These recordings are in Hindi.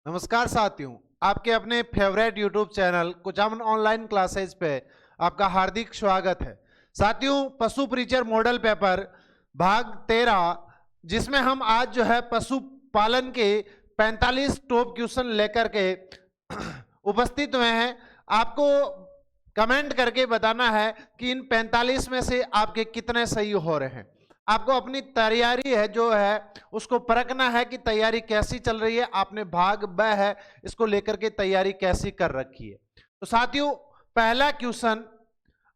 नमस्कार साथियों, आपके अपने favourite YouTube channel Kuchaman online classes पे आपका हार्दिक स्वागत है। साथियों, पशु परिचय मॉडल पेपर भाग 13 जिसमें हम आज जो है पशु पालन के 45 टॉप क्वेश्चन लेकर के उपस्थित हुए हैं। आपको कमेंट करके बताना है कि इन 45 में से आपके कितने सही हो रहे हैं। आपको अपनी तैयारी है जो है उसको परखना है कि तैयारी कैसी चल रही है, आपने भाग ब है इसको लेकर के तैयारी कैसी कर रखी है। तो साथियों, पहला क्वेश्चन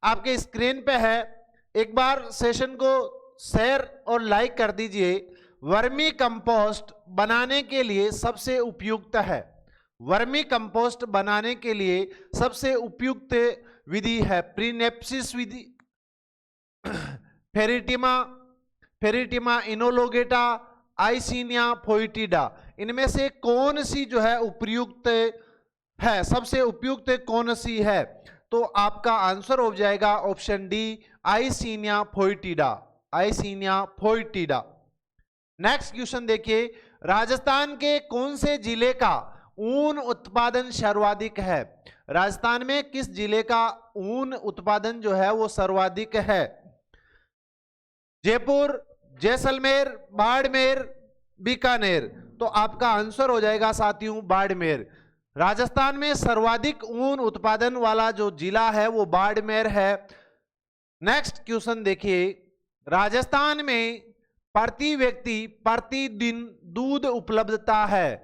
आपके स्क्रीन पे है, एक बार सेशन को शेयर और लाइक कर दीजिए। वर्मी कंपोस्ट बनाने के लिए सबसे उपयुक्त है, वर्मी कंपोस्ट बनाने के लिए सबसे उपयुक्त विधि है प्रीनेप्सिस विधि, फेरिटिमा इनोलोगेटा, आइसिनिया फोइटिडा। इनमें से कौन सी जो है उपयुक्त है, सबसे उपयुक्त कौन सी है? तो आपका आंसर हो जाएगा ऑप्शन डी, आइसिनिया फोइटिडा, आइसिनिया फोइटिडा। नेक्स्ट क्वेश्चन देखिए, राजस्थान के कौन से जिले का ऊन उत्पादन सर्वाधिक है? राजस्थान में किस जिले का ऊन उत्पादन जो है वो सर्वाधिक है? जयपुर, जैसलमेर, बाड़मेर, बीकानेर। तो आपका आंसर हो जाएगा साथियों बाड़मेर। राजस्थान में सर्वाधिक ऊन उत्पादन वाला जो जिला है वो बाड़मेर है। नेक्स्ट क्वेश्चन देखिए, राजस्थान में प्रति व्यक्ति प्रतिदिन दूध उपलब्धता है?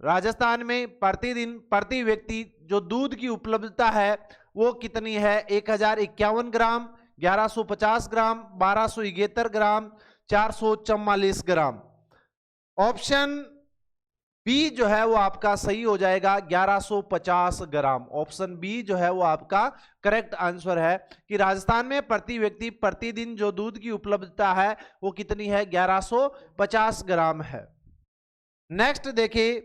राजस्थान में प्रतिदिन प्रति व्यक्ति जो दूध की उपलब्धता है वो कितनी है? 1051 ग्राम, 1150 ग्राम, 1271 ग्राम, 444 ग्राम। ऑप्शन बी जो है वो आपका सही हो जाएगा, 1150 ग्राम। ऑप्शन बी जो है वो आपका करेक्ट आंसर है कि राजस्थान में प्रति व्यक्ति प्रतिदिन जो दूध की उपलब्धता है वो कितनी है? 1150 ग्राम है। नेक्स्ट देखिए,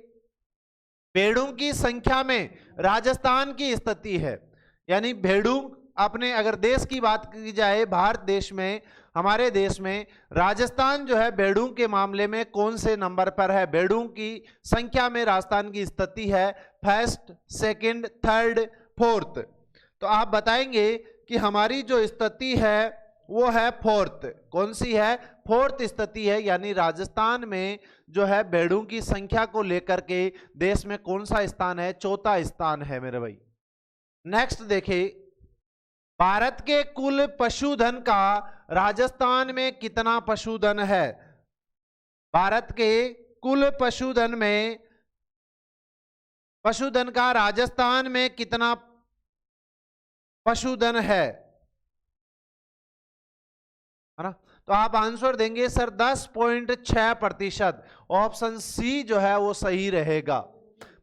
भेड़ों की संख्या में राजस्थान की स्थिति है, यानी भेड़ों अपने अगर देश की बात की जाए, भारत देश में, हमारे देश में राजस्थान जो है भेड़ों के मामले में कौन से नंबर पर है? भेड़ों की संख्या में राजस्थान की स्थिति है फर्स्ट, सेकंड, थर्ड, फोर्थ। तो आप बताएंगे कि हमारी जो स्थिति है वो है फोर्थ। कौन सी है? फोर्थ स्थिति है, यानी राजस्थान में जो है भेड़ों की संख्या को लेकर के देश में कौन सा स्थान है? चौथा स्थान है मेरे भाई। नेक्स्ट देखिए, भारत के कुल पशुधन का राजस्थान में कितना पशुधन है? भारत के कुल पशुधन में, पशुधन का राजस्थान में कितना पशुधन है ना? तो आप आंसर देंगे सर 10.6%। ऑप्शन सी जो है वो सही रहेगा।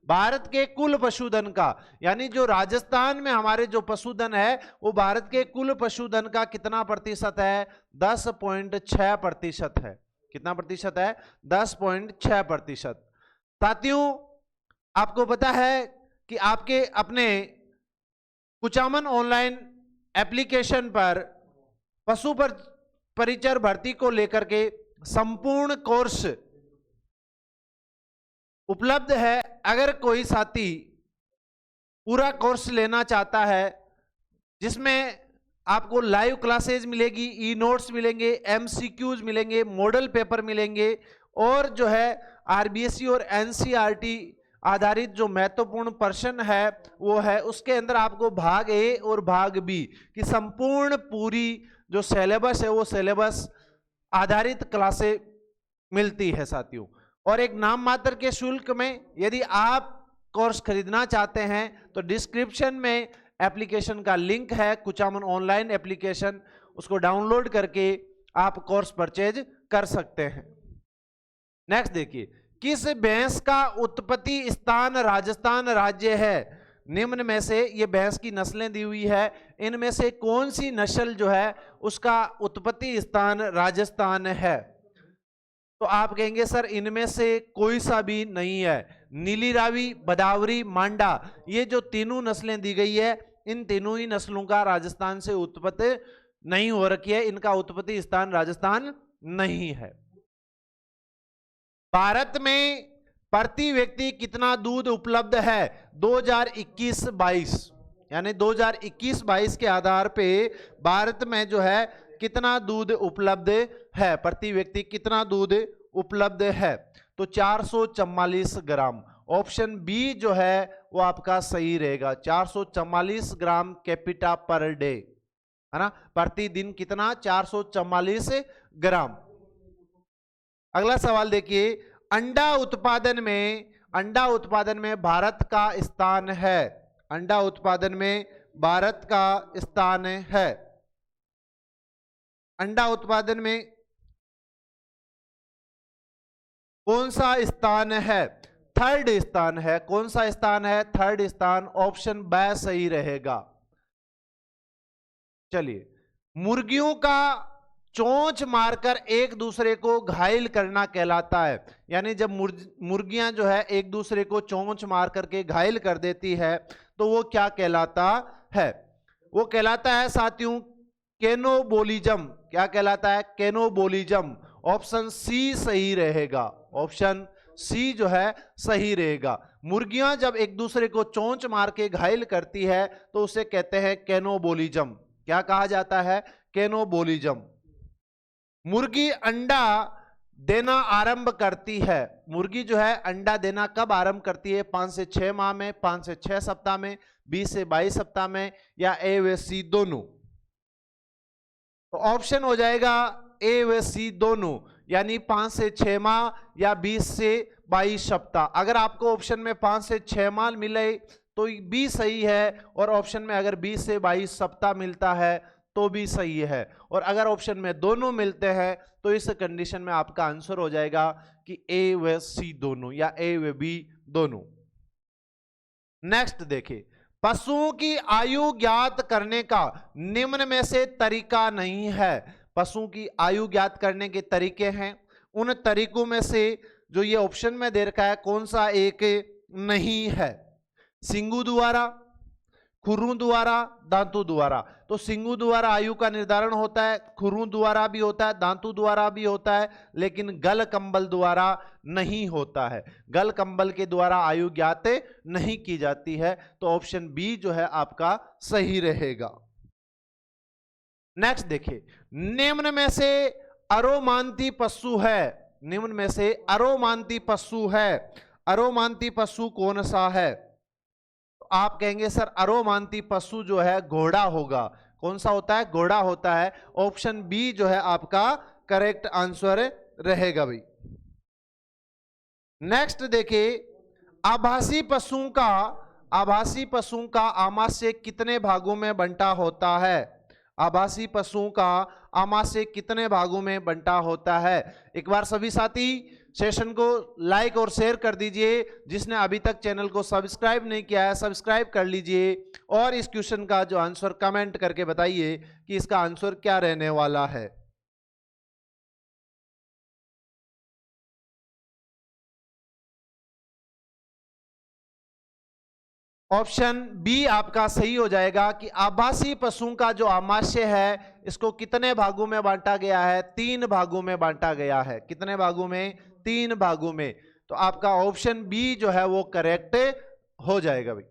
भारत के कुल पशुधन का, यानी जो राजस्थान में हमारे जो पशुधन है वो भारत के कुल पशुधन का कितना प्रतिशत है? 10.6% है। कितना प्रतिशत है? 10.6%। साथियों, आपको पता है कि आपके अपने कुचामन ऑनलाइन एप्लीकेशन पर पशु परिचर भर्ती को लेकर के संपूर्ण कोर्स उपलब्ध है। अगर कोई साथी पूरा कोर्स लेना चाहता है जिसमें आपको लाइव क्लासेज मिलेगी, ई नोट्स मिलेंगे, एमसीक्यूज मिलेंगे, मॉडल पेपर मिलेंगे और जो है आरबीएससी और एनसीईआरटी आधारित जो महत्वपूर्ण प्रश्न है वो है, उसके अंदर आपको भाग ए और भाग बी की संपूर्ण पूरी जो सिलेबस है वो सिलेबस आधारित क्लासे मिलती है साथियों। और एक नाम मात्र के शुल्क में यदि आप कोर्स खरीदना चाहते हैं तो डिस्क्रिप्शन में एप्लीकेशन का लिंक है, कुचामन ऑनलाइन एप्लीकेशन, उसको डाउनलोड करके आप कोर्स परचेज कर सकते हैं। नेक्स्ट देखिए, किस भैंस का उत्पत्ति स्थान राजस्थान राज्य है? निम्न में से, ये भैंस की नस्लें दी हुई है, इनमें से कौन सी नस्ल जो है उसका उत्पत्ति स्थान राजस्थान है? तो आप कहेंगे सर इनमें से कोई सा भी नहीं है। नीली रावी, बदावरी, मांडा, ये जो तीनों नस्लें दी गई है, इन तीनों ही नस्लों का राजस्थान से उत्पत्ति नहीं हो रखी है, इनका उत्पत्ति स्थान राजस्थान नहीं है। भारत में प्रति व्यक्ति कितना दूध उपलब्ध है 2021-22, यानी 2021-22 के आधार पे भारत में जो है कितना दूध उपलब्ध है, प्रति व्यक्ति कितना दूध उपलब्ध है, तो 444 ग्राम। ऑप्शन बी जो है वो आपका सही रहेगा, 444 ग्राम कैपिटा पर डे, है ना, प्रतिदिन कितना, 444 ग्राम। अगला सवाल देखिए, अंडा उत्पादन में भारत का स्थान है, अंडा उत्पादन में भारत का स्थान है, अंडा उत्पादन में कौन सा स्थान है, थर्ड स्थान है। कौन सा स्थान है, थर्ड स्थान, ऑप्शन बी सही रहेगा। चलिए, मुर्गियों का चोंच मारकर एक दूसरे को घायल करना कहलाता है, यानी जब मुर्गियां जो है एक दूसरे को चोंच मार करके घायल कर देती है तो वो क्या कहलाता है, वो कहलाता है साथियों कैनोबोलिज्म। क्या कहलाता है, कैनोबोलिज्म। ऑप्शन सी सही रहेगा, ऑप्शन सी जो है सही रहेगा। मुर्गियां जब एक दूसरे को चोंच मार के घायल करती है तो उसे कहते हैं कैनोबोलिज्म। क्या कहा जाता है, कैनोबोलिज्म। मुर्गी अंडा देना आरंभ करती है, मुर्गी जो है अंडा देना कब आरंभ करती है, 5 से 6 माह में, 5 से 6 सप्ताह में, 20 से 22 सप्ताह में, या ए व सी दोनों। तो ऑप्शन हो जाएगा ए व सी दोनों, यानी 5 से 6 माह या 20 से 22 सप्ताह। अगर आपको ऑप्शन में 5 से 6 माह मिले तो भी सही है, और ऑप्शन में अगर 20 से 22 सप्ताह मिलता है तो भी सही है, और अगर ऑप्शन में दोनों मिलते हैं तो इस कंडीशन में आपका आंसर हो जाएगा कि ए व सी दोनों या ए व बी दोनों। नेक्स्ट देखिए, पशुओं की आयु ज्ञात करने का निम्न में से तरीका नहीं है। पशुओं की आयु ज्ञात करने के तरीके हैं, उन तरीकों में से जो ये ऑप्शन में दे रखा है कौन सा एक नहीं है, सिंगु द्वारा, खुरों द्वारा, दांतों द्वारा। तो सिंगु द्वारा आयु का निर्धारण होता है, खुरों द्वारा भी होता है, दांतों द्वारा भी होता है, लेकिन गल कंबल द्वारा नहीं होता है। गल कंबल के द्वारा आयु ज्ञात नहीं की जाती है, तो ऑप्शन बी जो है आपका सही रहेगा। नेक्स्ट देखिए, निम्न में से अरोमांती पशु है, निम्न में से अरोमांती पशु है, अरोमांती पशु कौन सा है? तो आप कहेंगे सर अरोमांती पशु जो है घोड़ा होगा। कौन सा होता है? घोड़ा होता है। ऑप्शन बी जो है आपका करेक्ट आंसर रहेगा भाई। नेक्स्ट देखिए, आभासी पशुओं का आमाशय कितने भागों में बंटा होता है? आभासी पशुओं का आमाशय कितने भागों में बंटा होता है? एक बार सभी साथी सेशन को लाइक और शेयर कर दीजिए। जिसने अभी तक चैनल को सब्सक्राइब नहीं किया है सब्सक्राइब कर लीजिए, और इस क्वेश्चन का जो आंसर कमेंट करके बताइए कि इसका आंसर क्या रहने वाला है। ऑप्शन बी आपका सही हो जाएगा कि आभासी पशुओं का जो आमाशय है इसको कितने भागों में बांटा गया है? 3 भागों में बांटा गया है। कितने भागों में? 3 भागों में। तो आपका ऑप्शन बी जो है वो करेक्ट हो जाएगा भाई।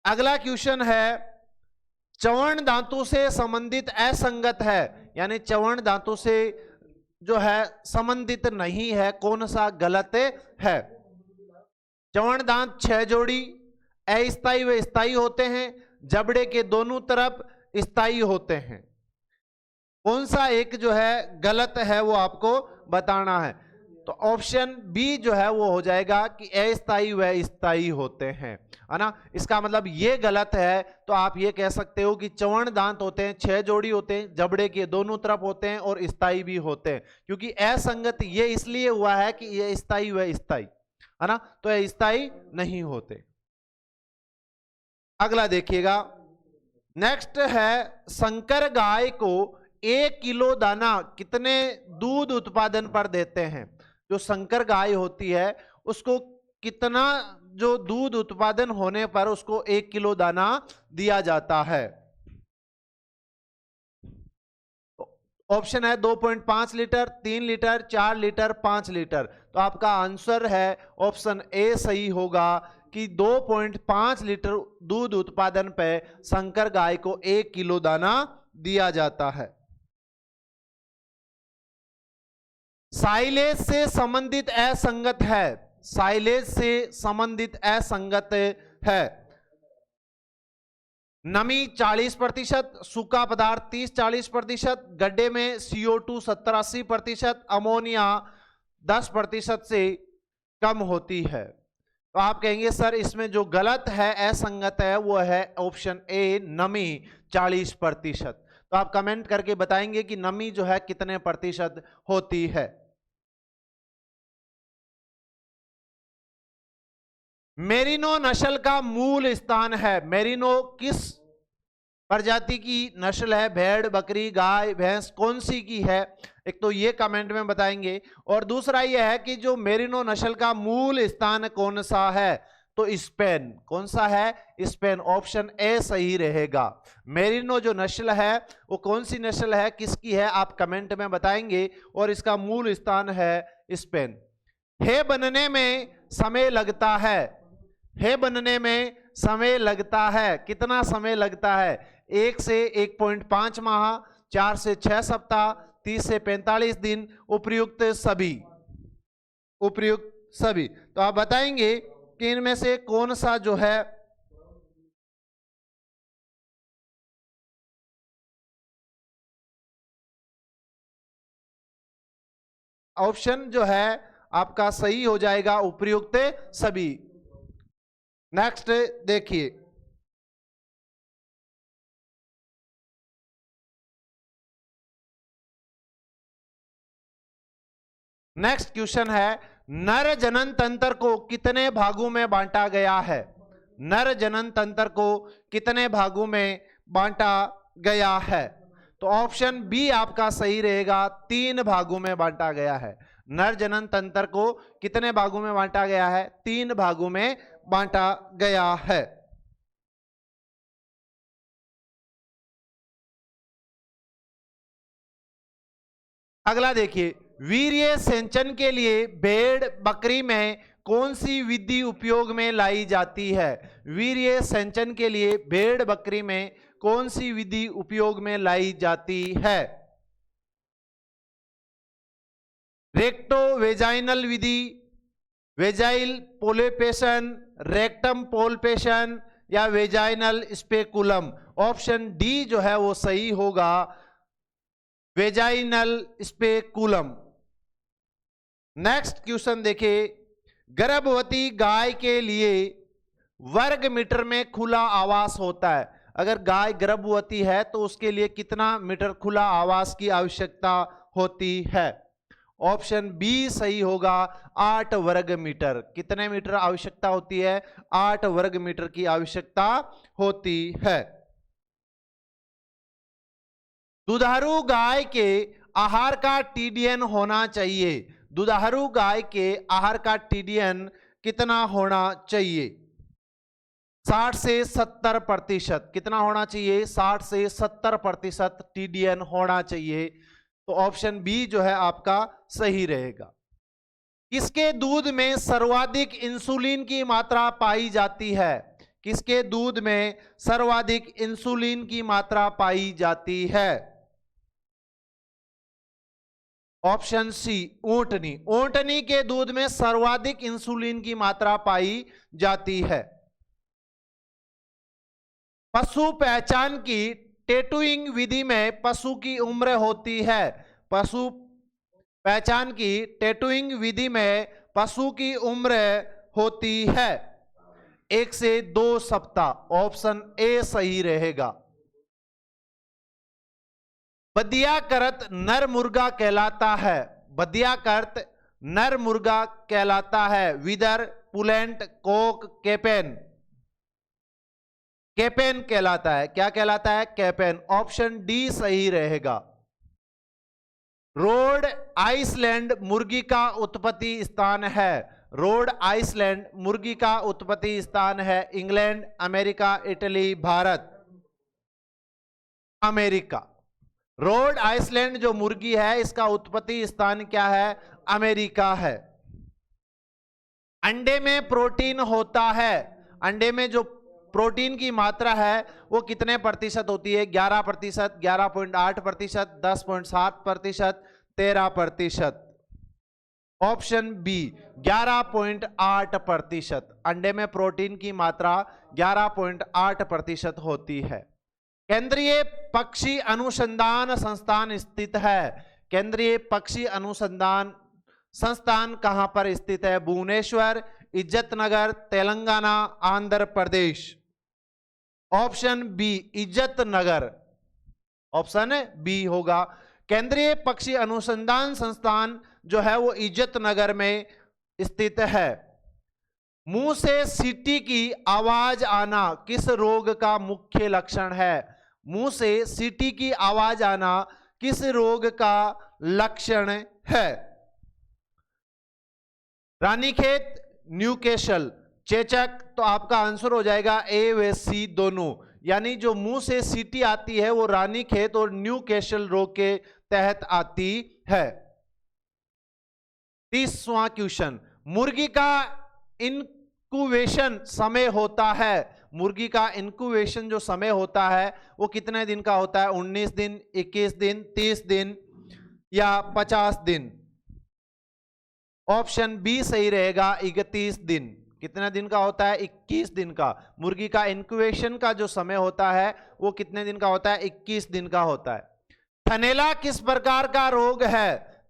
अगला क्वेश्चन है, चवर्ण दांतों से संबंधित असंगत है, यानी चवर्ण दांतों से जो है संबंधित नहीं है, कौन सा गलत है? चवर्ण दांत 6 जोड़ी अस्थायी व स्थायी होते हैं, जबड़े के दोनों तरफ स्थायी होते हैं। कौन सा एक जो है गलत है वो आपको बताना है। तो ऑप्शन बी जो है वो हो जाएगा कि अस्थायी व स्थायी होते हैं, है ना। इसका मतलब ये गलत है। तो आप ये कह सकते हो कि चवर्ण दांत होते हैं, 6 जोड़ी होते हैं, जबड़े के दोनों तरफ होते हैं और स्थायी भी होते हैं। क्योंकि असंगत ये इसलिए हुआ है कि ये स्थायी व स्थायी, है ना, तो ये स्थायी नहीं होते। अगला देखिएगा, नेक्स्ट है, संकर गाय को 1 किलो दाना कितने दूध उत्पादन पर देते हैं? जो संकर गाय होती है उसको कितना जो दूध उत्पादन होने पर उसको 1 किलो दाना दिया जाता है? ऑप्शन है 2.5 लीटर, 3 लीटर, 4 लीटर, 5 लीटर। तो आपका आंसर है ऑप्शन ए सही होगा कि 2.5 लीटर दूध उत्पादन पे संकर गाय को 1 किलो दाना दिया जाता है। साइलेज से संबंधित असंगत है, साइलेज से संबंधित असंगत है। नमी 40%, सूखा पदार्थ 30-40%, गड्ढे में CO2 70-80%, अमोनिया 10% से कम होती है। तो आप कहेंगे सर इसमें जो गलत है, असंगत है, वो है ऑप्शन ए नमी 40%। तो आप कमेंट करके बताएंगे कि नमी जो है कितने प्रतिशत होती है। मेरिनो नस्ल का मूल स्थान है, मेरिनो किस प्रजाति की नस्ल है? भेड़, बकरी, गाय, भैंस, कौन सी की है? एक तो ये कमेंट में बताएंगे, और दूसरा ये है कि जो मेरिनो नस्ल का मूल स्थान कौन सा है? तो स्पेन। कौन सा है? स्पेन। ऑप्शन ए सही रहेगा। मेरिनो जो नस्ल है वो कौन सी नस्ल है, किसकी है, आप कमेंट में बताएंगे, और इसका मूल स्थान है स्पेन। हे बनने में समय लगता है, हे बनने में समय लगता है, कितना समय लगता है? 1 से 1.5 माह, 4 से 6 सप्ताह, 30 से 45 दिन, उपयुक्त सभी, उपयुक्त सभी। तो आप बताएंगे कि इनमें से कौन सा जो है ऑप्शन जो है आपका सही हो जाएगा, उपयुक्त सभी। नेक्स्ट देखिए, नेक्स्ट क्वेश्चन है, नर जनन तंत्र को कितने भागों में बांटा गया है? नर जनन तंत्र को कितने भागों में बांटा गया है? तो ऑप्शन बी आपका सही रहेगा, 3 भागों में बांटा गया है। नर जनन तंत्र को कितने भागों में बांटा गया है? 3 भागों में बांटा गया है। अगला देखिए, वीर्य सेचन के लिए भेड़ बकरी में कौन सी विधि उपयोग में लाई जाती है? वीर्य सेचन के लिए भेड़ बकरी में कौन सी विधि उपयोग में लाई जाती है? रेक्टो वेजाइनल विधि, वेजाइल पोलिपेशन, रेक्टम पोलपेशन, या वेजाइनल स्पेकुलम। ऑप्शन डी जो है वो सही होगा, वेजाइनल स्पेकुलम। नेक्स्ट क्वेश्चन देखिए, गर्भवती गाय के लिए वर्ग मीटर में खुला आवास होता है। अगर गाय गर्भवती है तो उसके लिए कितना मीटर खुला आवास की आवश्यकता होती है? ऑप्शन बी सही होगा, 8 वर्ग मीटर। कितने मीटर आवश्यकता होती है? 8 वर्ग मीटर की आवश्यकता होती है। दुधारू गाय के आहार का टीडीएन होना चाहिए। दुधारू गाय के आहार का टीडीएन कितना होना चाहिए? 60 से 70%। कितना होना चाहिए? 60 से 70% टीडीएन होना चाहिए। तो ऑप्शन बी जो है आपका सही रहेगा। किसके दूध में सर्वाधिक इंसुलिन की मात्रा पाई जाती है? किसके दूध में सर्वाधिक इंसुलिन की मात्रा पाई जाती है? Option C ऊंटनी। ऊंटनी के दूध में सर्वाधिक इंसुलिन की मात्रा पाई जाती है। पशु पहचान की टैटूइंग विधि में पशु की उम्र होती है। पशु पहचान की टैटूइंग विधि में पशु की उम्र होती है 1 से 2 सप्ताह। ऑप्शन ए सही रहेगा। बदियाकर्त नर मुर्गा कहलाता है। बदियाकर्त नर मुर्गा कहलाता है विदर, पुलेंट, कोक, कैपेन। कैपेन कहलाता है। क्या कहलाता है? कैपेन। ऑप्शन डी सही रहेगा। रोड आइसलैंड मुर्गी का उत्पत्ति स्थान है। रोड आइसलैंड मुर्गी का उत्पत्ति स्थान है England, America, Italy, Bharat. America. Rhode Island जो मुर्गी है इसका उत्पत्ति स्थान क्या है? अमेरिका है। अंडे में प्रोटीन होता है, अंडे में जो प्रोटीन की मात्रा है वो कितने प्रतिशत होती है? 11%, 11.8%, 10.7%, 13%। Option B 11.8%। अंडे में प्रोटीन की मात्रा 11.8% होती है। केंद्रीय पक्षी अनुसंधान संस्थान स्थित है। केंद्रीय पक्षी अनुसंधान संस्थान कहां पर स्थित है? Bhubaneswar, Izzatnagar, Telangana, Andhra Pradesh. Option B Izzatnagar, option B होगा। केंद्रीय पक्षी अनुसंधान संस्थान जो है वो इज्जतनगर में स्थित है। मुंह से सीटी की आवाज आना किस रोग का मुख्य लक्षण है? मुंह से सीटी की आवाज आना किस रोग का लक्षण है? रानीखेत, न्यूकैसल, चेचक। तो आपका आंसर हो जाएगा ए व सी दोनों, यानी जो मुंह से सीटी आती है वो रानीखेत और न्यूकैसल रोग के तहत आती है। 30वां क्वेश्चन, मुर्गी का इनक्यूबेशन समय होता है। मुर्गी का इनक्यूबेशन जो समय होता है वो कितने दिन का होता है? 19 दिन, 21 दिन, 30 दिन या 50 दिन? ऑप्शन बी सही रहेगा, 31 दिन। कितने दिन का होता है? 21 दिन का। मुर्गी का इनक्यूबेशन का जो समय होता है वो कितने दिन का होता है? 21 दिन का होता है। थनैला किस प्रकार का रोग है?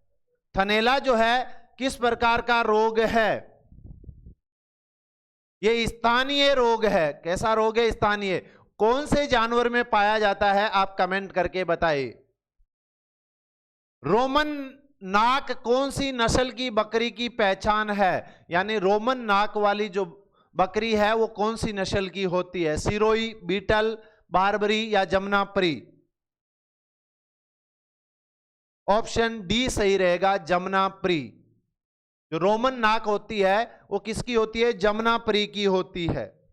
थनैला जो है किस प्रकार का रोग है? ये स्थानीय रोग है। कैसा रोग है? स्थानीय। कौन से जानवर में पाया जाता है? आप कमेंट करके बताइए। रोमन नाक कौन सी नस्ल की बकरी की पहचान है? यानी रोमन नाक वाली जो बकरी है वो कौन सी नस्ल की होती है? सिरोही, बीटल, बारबरी या जमुनापरी? ऑप्शन डी सही रहेगा, जमुनापरी। जो रोमन नाक होती है वो किसकी होती है? जमुनापरी की होती है।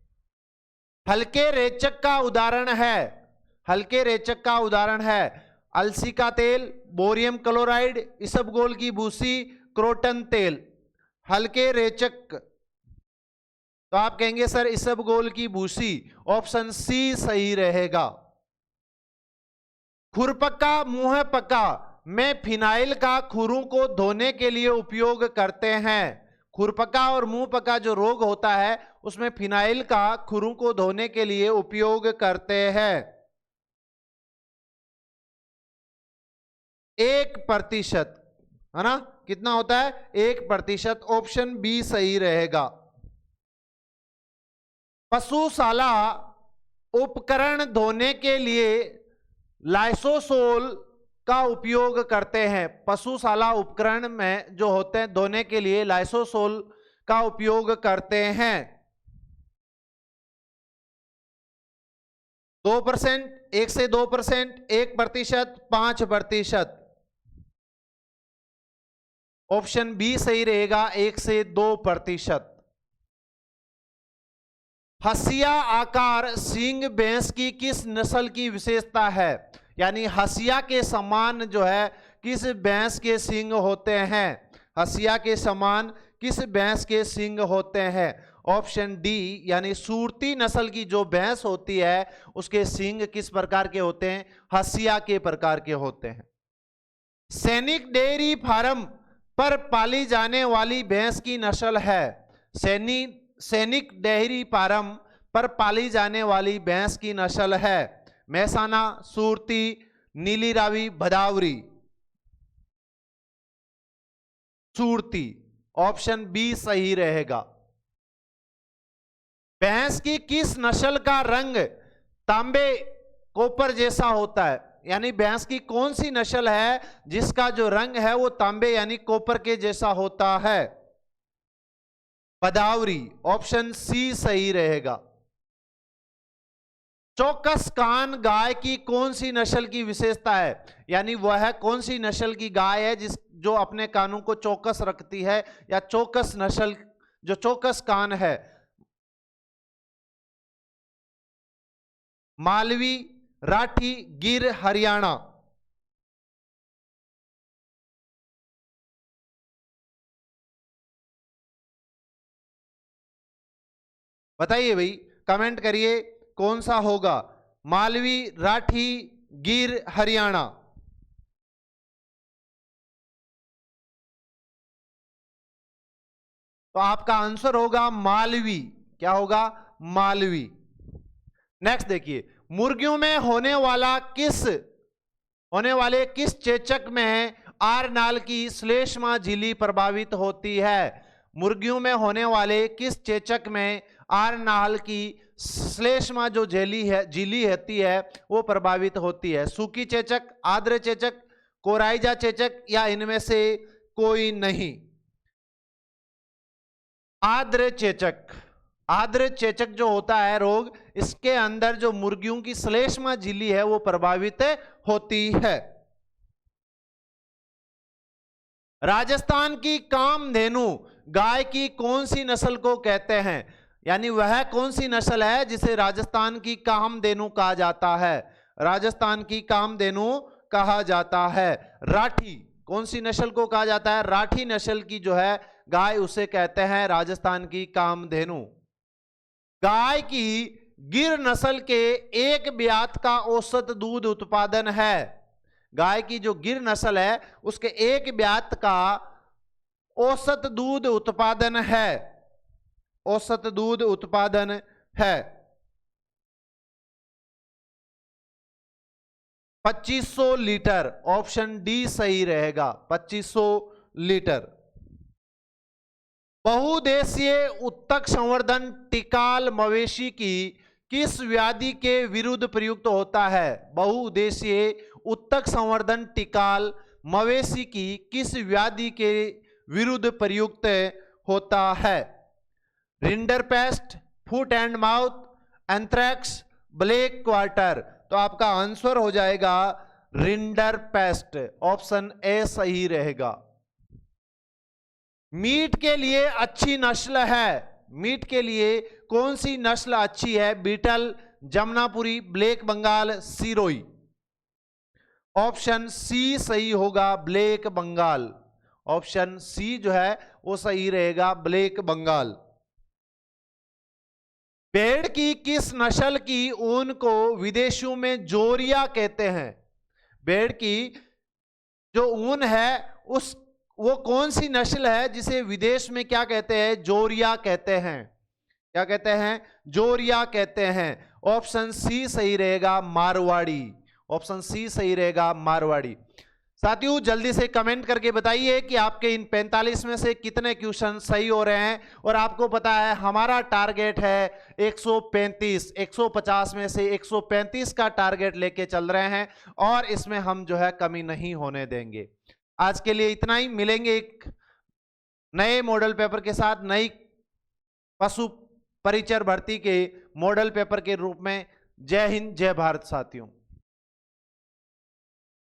हल्के रेचक का उदाहरण है, हल्के रेचक का उदाहरण है अलसी का तेल, बोरियम क्लोराइड, इसबगोल की भूसी, क्रोटन तेल। हल्के रेचक, तो आप कहेंगे सर इसबगोल की भूसी। ऑप्शन सी सही रहेगा। खुरपक्का मुंह पक्का में फिनाइल का खुरों को धोने के लिए उपयोग करते हैं। खुरपक्का और मुंह पक्का जो रोग होता है उसमें फिनाइल का खुरों को धोने के लिए उपयोग करते हैं। 1%, है ना? कितना होता है? 1%। ऑप्शन बी सही रहेगा। पशुशाला उपकरण धोने के लिए लाइसोसोल का उपयोग करते हैं। पशुशाला उपकरण में जो होते हैं धोने के लिए लाइसोसोल का उपयोग करते हैं। 2%, 1 से 2%, 1%, 5%। ऑप्शन बी सही रहेगा, 1 से 2%। हसिया आकार सींग भैंस की किस नस्ल की विशेषता है? यानी हसिया के समान जो है किस भैंस के सींग होते हैं? हसिया के समान किस भैंस के सींग होते हैं? ऑप्शन डी यानी सूरती नस्ल की जो भैंस होती है उसके सींग किस प्रकार के होते हैं? हसिया के प्रकार के होते हैं। सैनिक डेयरी फार्म पर पाली जाने वाली भैंस की नस्ल है। सैनिक डेयरी फार्म पर पाली जाने वाली भैंस की नस्ल है मेहसाना, सूरती, नीली रावी, भदावरी। सूरती। ऑप्शन बी सही रहेगा। भैंस की किस नस्ल का रंग तांबे कॉपर जैसा होता है? यानी भैंस की कौन सी नस्ल है जिसका जो रंग है वो तांबे यानी कॉपर के जैसा होता है? भदावरी। ऑप्शन सी सही रहेगा। चौकस कान गाय की कौन सी नस्ल की विशेषता है? यानी वह कौन सी नस्ल की गाय है जो अपने कानों को चौकस रखती है, या चौकस नस्ल जो चौकस कान है? मालवी, राठी, गिर, हरियाणा। बताइए भाई, कमेंट करिए कौन सा होगा, मालवी, राठी, गिर, हरियाणा। तो आपका आंसर होगा मालवी। क्या होगा? मालवी। नेक्स्ट देखिए, मुर्गियों में होने वाले किस चेचक में आर नाल की श्लेष्मा झिल्ली प्रभावित होती है? मुर्गियों में होने वाले किस चेचक में आर नाल की श्लेष्मा जो झिल्ली होती है वो प्रभावित होती है? सूखी चेचक, आर्द्र चेचक, कोराइजा चेचक, या इनमें से कोई नहीं? आर्द्र चेचक। आर्द्र चेचक जो होता है रोग, इसके अंदर जो मुर्गियों की श्लेष्मा झिल्ली है वो प्रभावित होती है। राजस्थान की कामधेनु गाय की कौन सी नस्ल को कहते हैं? यानी वह कौन सी नस्ल है जिसे राजस्थान की कामधेनु कहा जाता है? राजस्थान की कामधेनु कहा जाता है। राठी, कौन सी नस्ल को कहा जाता है? राठी नस्ल की जो है गाय, उसे कहते हैं राजस्थान की कामधेनु। गाय की गिर नस्ल के एक ब्यात का औसत दूध उत्पादन है। गाय की जो गिर नस्ल है उसके एक ब्यात का औसत दूध उत्पादन है। औसत दूध उत्पादन है 2500 लीटर। ऑप्शन डी सही रहेगा, 2500 लीटर। बहुउद्देशीय उत्तक संवर्धन टिकाल मवेशी की किस व्याधि के विरुद्ध प्रयुक्त होता है? बहुउद्देशीय उत्तक संवर्धन टिकाल मवेशी की किस व्याधि के विरुद्ध प्रयुक्त होता है? Rinderpest, foot and mouth, anthrax, black quarter. तो आपका आंसर हो जाएगा रिंडरपेस्ट। ऑप्शन ए सही रहेगा। मीट के लिए अच्छी नस्ल है, मीट के लिए कौन सी नस्ल अच्छी है? Beetal, Jamunapari, black Bengal, Sirohi. Option C सही होगा, ब्लैक बंगाल। ऑप्शन सी जो है वो सही रहेगा, ब्लैक बंगाल। भेड़ की किस नस्ल की ऊन को विदेशियों में जोरिया कहते हैं? भेड़ की जो ऊन है वो कौन सी नस्ल है जिसे विदेश में क्या कहते हैं? जोरिया कहते हैं। क्या कहते हैं? जोरिया कहते हैं। ऑप्शन सी सही रहेगा, मारवाड़ी। ऑप्शन सी सही रहेगा, मारवाड़ी। साथियों जल्दी से कमेंट करके बताइए कि आपके इन 45 में से कितने क्वेश्चन सही हो रहे हैं। और आपको पता है हमारा टारगेट है 135, 150 में से 135 का टारगेट लेके चल रहे हैं और इसमें हम जो है कमी नहीं होने देंगे। आज के लिए इतना ही। मिलेंगे एक नए मॉडल पेपर के साथ, नई पशु परिचर भर्ती के मॉडल पेपर के रूप में। जय हिंद, जय भारत साथियों।